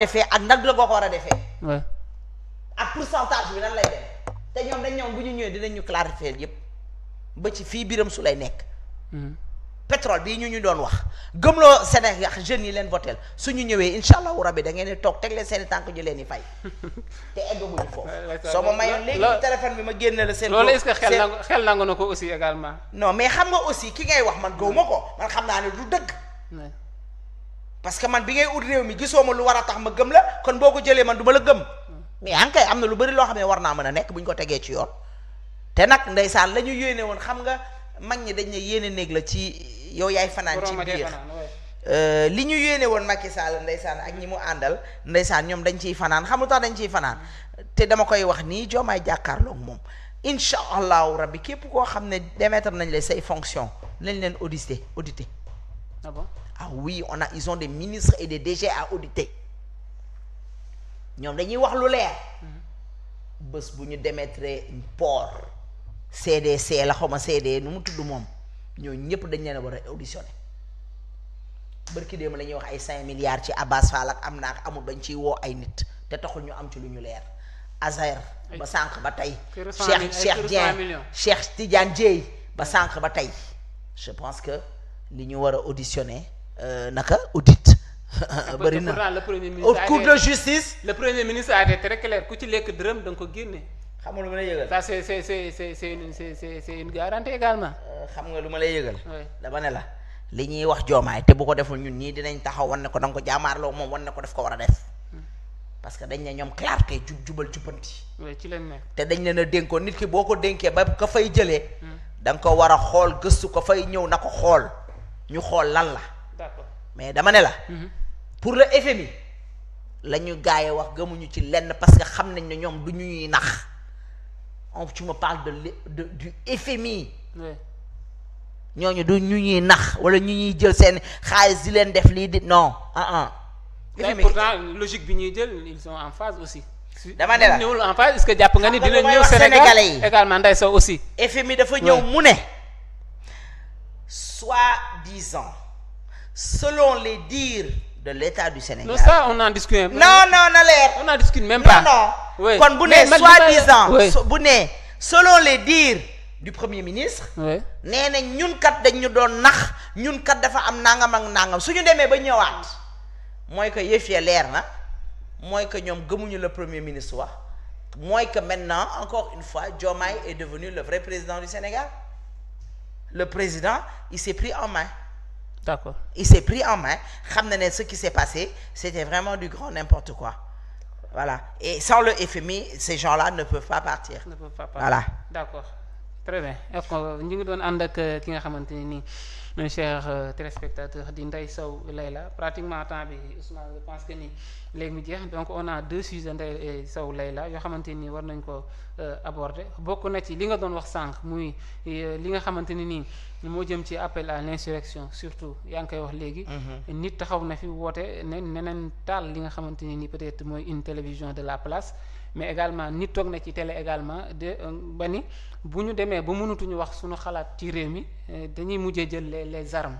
defee ak nag la boo ko war a defee. ouais. ak pourcentage bi nan lay def te ñoom dañ ñëwoon bu ñu ñëwee dinañ ñu clarifier yépp ba ci fii biram su lay nekk. pétrole bii ñu doon wax gëmloo Sénégal jeunes yi leen votel suñu ñëwee incha allahu rabi da ngeen di toog teg leen seen i tànk ñu leen di fay te eggaguñu foofu. soo ma mayoon léegi ci téléphone bi ma génne la seen. loolu est-ce que xel nangu na ko aussi également. non mais xam nga aussi ki ngay wax man gëwuma ko man xam naa ne du dëgg. parce que man bi ngay ut réew mi gisoo ma lu war a tax ma gëm la kon boo ko jëlee man du ma la gëm. mais en kay am na lu bari loo xam ne war naa mën a nekk bu ñu ko tegee ci yoon. te nag ndeysaan la ñu yéene woon xam nga mag ñi dañ ne yéene néeg la ci yow yaay fanaan ci biir li ñu yéene woon Macky Sall ndeysaan ak ñi mu àndal ndeysaan ñoom dañ ciy fanaan xam lu tax dañ ciy fanaan te dama koy wax nii Diomaye jàkkaarloog moom incha allahu rabbi képp koo xam ne démettre nañ la say fonction lañ leen auditer. Ah bon? Ah oui, ils ont des ministres et des DG à auditer ñoom dañuy wax lu leer bés bu ñu démettre port CDC la xaw ma CD nu mu tudd moom ñooñu ñëpp dañ leen a war a auditionné barki démb la ñuy wax ay 5 milliards ci Abbas Fall ak am naa ak amul bañ ciy woo ay nit te taxul ñu am ci lu ñu leer Azer ba sànq ba tey Cheikh Dieng Cheikh Tidiane Dieye ba sànq ba tey je pense que li ñu war a auditionné naka audit bëri na haute cour de justice. le premier ministre a été très clair ku ci lekk dërëm da nga ko génne. xam nga lu ma lay yëgal. ça c'est une garantie également. xam nga lu ma lay yëgal. dama ne la li ñuy wax Diomaye te bu ko deful ñun ñii dinañ taxaw wan ne ko da nga ko jaamaarloo moom wan ne ko def ko war a def. parce que dañ ne ñoom clair kay jubal jubbanti. ci lañ nekk. te dañ leen a dénkoon nit ki boo ko dénkee ba ko fay jëlee. da nga ko war a xool gëstu ko fay ñëw na ko xool ñu xool lan la. d'accord mais dama ne la. pour le FMI la ñu gars yi wax gëmuñu ci lenn parce que xam nañ ne ñoom du ñuy nax tu me parles du FMI. ñooñu du ñu ñuy nax wala ñu ñuy jël seen xaalis di leen def lii di non FMI pourtant logique bi ñuy jël ils sont en phase aussi. dama ne la ñëwul en phase est-ce que jàpp nga ni dina ñëw Sénégal yi également Ndeye Sow aussi. FMI dafa ñëw mu ne soi-disant selon les dires de l'État du Sénégal. non ça on en discute. non na leer. on en discute même pas. non kon bu ne soi-disant bu ne selon les dires du premier ministre. nee na ñun kat dañ ñu doon nax ñun kat dafa am nangam ak nangam suñu demee ba ñëwaat mooy que yëf ya leer na mooy que ñoom gëmuñu le premier ministre wax mooy que maintenant encore une fois Diomaye est devenu le vrai président du Sénégal le président il s'est pris en main. D'accord. Il s'est pris en main xam na ne ce qui s'est passé c'était vraiment du grand n'importe quoi voilà et sans le FMI ces gens-là ne peuvent pas partir. Voilà. D'accord. Très bien ñu ngi doon ànd ak ki nga xamante ni nii mes chers téléspectateurs di Ndeye Sow Leila pratiquement temps bi Ousmane je pense que ni léegi mu jeex donc on a 2 sujets Ndeye Sow Leila yoo xamante ni war nañ ko aborder bokk na ci li nga doon wax sànq muy li nga xamante ni nii moo jëm ci appel à l'insurrection surtout yaa ngi koy wax léegi. nit taxaw na fi woote neneen taal li nga xamante ni nii peut-être mooy une télévision de la place. mais également nit toog na ci télé également de ba ni bu ñu demee ba mënatuñu wax suñu xalaat ci réew mi dañuy mujjee jël les armes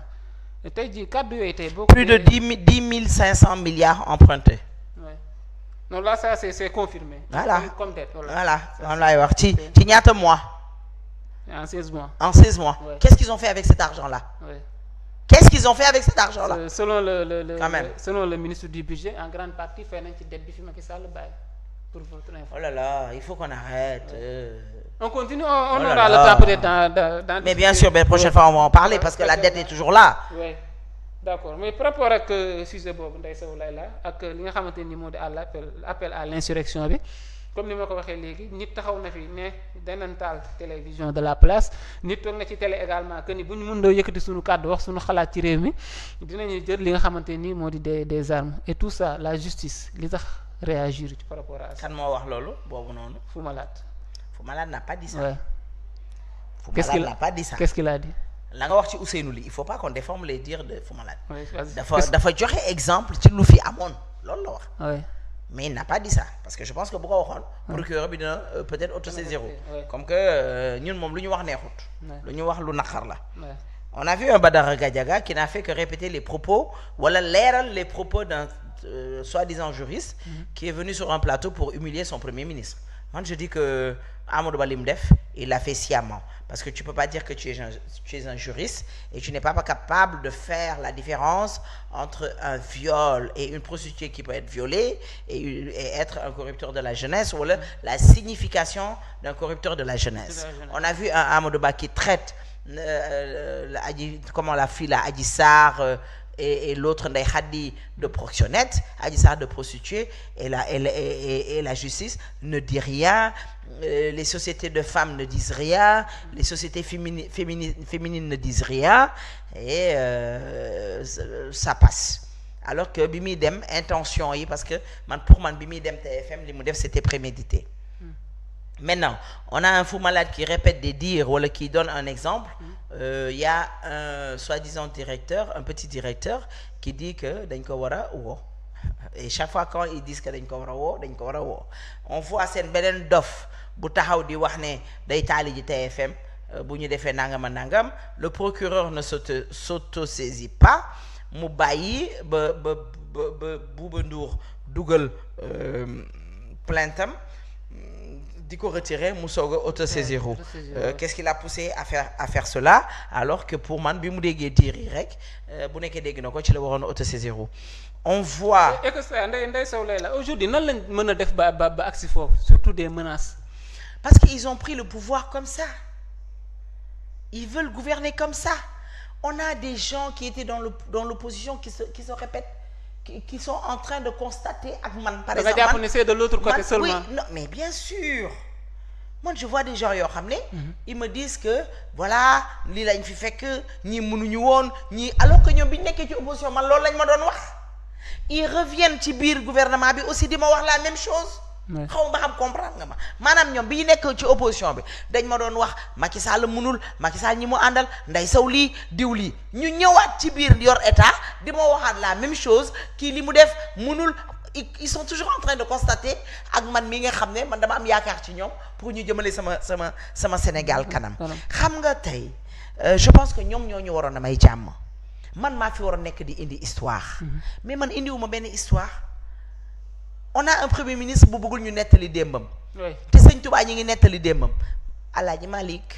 tey jii kàddu yooyu tey boo plus de 10 500 milliards empruntés. Ouais. non là ça c'est confirmé. Voilà comme tel voilà moom laay wax ci ñaata mois. en 16 mois. En 16 mois. Ouais. Qu'est-ce qu'ils ont fait avec cet argent-là? Ouais. Qu'est-ce qu'ils ont fait avec cet argent-là? Selon selon le ministre du budget en grande partie fay nañ ci dette bi fi Macky Sall bàyyi. Pour votre info. Oh là là, il faut qu'on arrête. On continue, on aura le temps peut-être dans mais bien sûr, mais prochaine fois on va en parler parce que la dette est toujours là. Oui, d'accord. Mais par rapport ak sujet boobu Ndeye Sow Leila ak li nga xamante ni moo di à l'appel à l'insurrection bi comme ni ma ko waxee léegi nit taxaw na fi ne danañ taal télévision de la place nit toog na ci télé également que ni bu ñu mën doo yëkkati suñu kàddu wax suñu xalaat ci réew mi dinañu jël li nga xamante ni moo di des armes et tout ça la justice li tax réagir par rapport à ça. kan moo wax loolu boobu noonu. Fou Malade. Fou Malade n'a pas dit ça. Ouais. Fou Malade n'a pas dit ça. Qu'est-ce qu'il a dit? la nga wax ci Ousseynou Ly il faut pas qu'on déforme les dires de Fou Malade. Oui, dafa joxe exemple ci lu fi amoon loolu la wax. Oui. mais il n'a pas dit ça parce que je pense que bu ko waxoon. procureur bi dina peut-être autosaisir comme que ñun moom lu ñu wax neexut. lu ñu wax lu naqar la. On a vu un Badara Gadiaga qui n'a fait que répéter les propos, voilà les propos d'un soi-disant juriste qui est venu sur un plateau pour humilier son premier ministre. Moi, je dis que Amadou Ba lim def, il l'a fait sciemment. Parce que tu peux pas dire que tu es un juriste et tu n'es pas capable de faire la différence entre un viol et une prostituée qui peut être violée et être un corrupteur de la jeunesse, ou la signification d'un corrupteur de la jeunesse. On a vu un Amadou Ba qui traite comment la fille là, Adji Sarr et l'autre Ndeye Khady de proxénète, Adji Sarr de prostituée, et la justice ne dit rien, les sociétés de femmes ne disent rien, les sociétés féminines ne disent rien, et ça passe. Alors que bi muy dem intention yi, parce que pour man bi muy dem TFM li mu def c'était prémédité. Maintenant, on a un fou malade qui répète des dires ou qui donne un exemple. Y a un soi-disant directeur, un petit directeur, qui dit que dañ ko war a woo. Et chaque fois quand ils disent que dañ ko war a woo, dañ ko war a woo. On voit seen beneen dof bu taxaw di wax ne day taali ji TFM bu ñu defee nangam a nangam. Le procureur ne s'autosaisit pas. Mu bàyyi ba Bouba Ndour dugal plaintam di ko retirer mu soog a autosaisir. Qu'est-ce qui l'a poussé à faire cela, alors que pour man bi mu déggee diir yi rek bu nekkee dégg na ko ci la waroon autosaisir. On voit. et que ça Ndeye Sow Leila aujourd'hui nan lañ mën a def ba agsi foofu, surtout des menaces. Parce qu'ils ont pris le pouvoir comme ça. Ils veulent gouverner comme ça. On a des gens qui étaient dans l'opposition qui se répètent, qui sont en train de constater ak man, par exemple. C'est de l'autre côté seulement. Oui, non, mais bien sûr. Moi, je vois des gens yoo xam ne ils me disent que voilà lii lañ fi fekk ñii mënuñu woon ñii, alors que ñoom bi ñu nekkee ci opposition man loolu lañ ma doon wax. Ils reviennent ci biir gouvernement bi aussi di ma wax la même chose. xaw ma xam comprendre nga ma maanaam ñoom bi ñu nekk ci opposition bi dañ ma doon wax Macky Sall mënul, Macky Sall ñi mu àndal Ndeye Sow lii diw lii, ñu ñëwaat ci biir yor état di ma waxaat la même chose, kii li mu def mënul. Ils sont toujours en train de constater ak man mi nga xam ne man dama am yaakaar ci ñoom pour ñu jëmale sama Sénégal kanam. Xam nga tey je pense que ñoom ñoo ñu waroon a may jàmm. Man maa fi waroon nekk di indi histoire. Mais man indiwuma benn histoire. On a un premier ministre bu bëggul ñu nettali démbam. te Sëñ Tuubaa ñi ngi nettali démbam. Alaaji Malick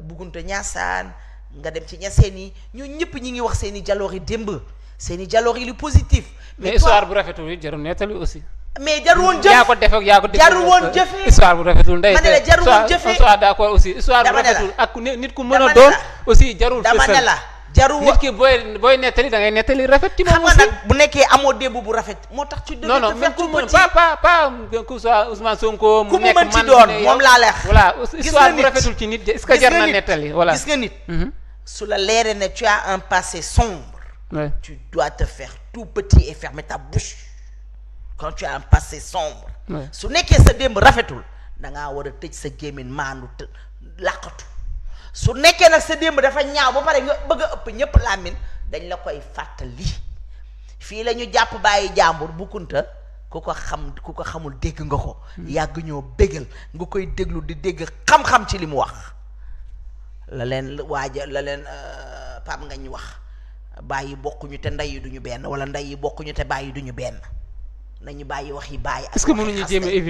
Bougounta Niassane nga dem ci ñaseen yi ñoo ñëpp ñi ngi wax seeni jaloori démb, seeni jaloori lu positif. mais histoire bu rafetul yi jarul nettali aussi. mais jarul woon jëf yaa ko def ak yaa ko def jarul woon jëfee histoire bu rafetul ndey. ma ne la jarul woon jëfee soit d'accord aussi histoire bu rafetul ak nit ku mën a doon aussi jarul. dama ne la jarul nit ki booy nettali da ngay nettali rafet ci moom aussi. xam nga nag bu nekkee amoo démb bu rafet moo tax ci dëgg. non mais ku mën pas que soit Ousmane Sonko. mu nekk man doon moom laa leex. voilà histoire bu rafetul ci nit est-ce que jar na nettali voilà. gis nga nit. su la leeree ne tu as un passé sombre. Ouais. Tu dois te faire tout petit et fermer ta bouche quand tu as un passé sombre. su nekkee sa démb rafetul da ngaa war a tëj sa gémmiñ maandu làqatu. su nekkee nag sa démb dafa ñaaw ba pare nga bëgg a ëpp ñëpp làmmiñ dañ la koy fàttali. fii la ñu jàpp bàyyi jàmbur bu kunta ku ko xamul dégg nga ko. yàgg ñoo bégal nga koy déglu di dégg xam-xam ci li mu wax. la leen Pape Ngagne wax. bàyyi bokkuñu te ndey yi duñu benn, wala ndey yi bokkuñu te bàyyi duñu benn. nañu bàyyi wax yi bàyyi. est-ce que mënuñu jéem a